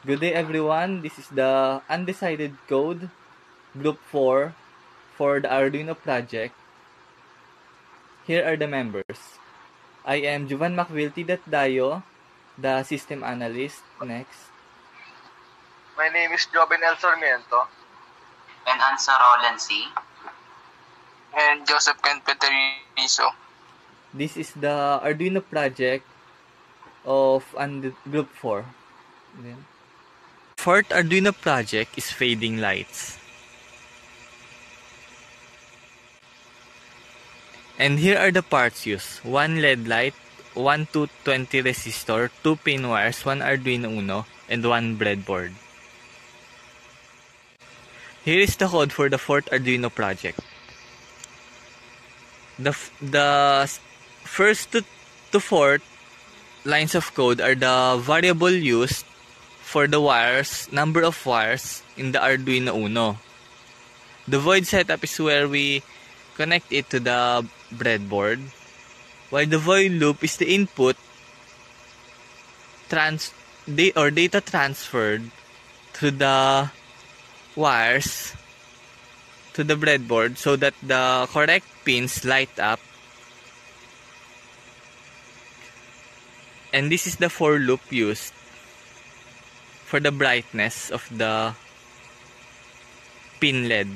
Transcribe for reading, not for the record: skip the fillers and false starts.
Good day everyone, this is the Undecided Code, Group 4 for the Arduino project. Here are the members. I am Juvan Macvilti Datdayo, the System Analyst. Next. My name is Joven El Sarmiento. And Ansa Roland C. And Joseph Ken Peterizo. This is the Arduino project of Group 4. Then. Fourth Arduino project is Fading Lights. And here are the parts used. 1 LED light, 1 220 resistor, 2 pin wires, 1 Arduino Uno, and 1 breadboard. Here is the code for the fourth Arduino project. The first to fourth lines of code are the variable used for the wires, number of wires in the Arduino Uno. The void setup is where we connect it to the breadboard, while the void loop is the input data transferred to the wires to the breadboard so that the correct pins light up. And this is the for loop used for the brightness of the pin LED.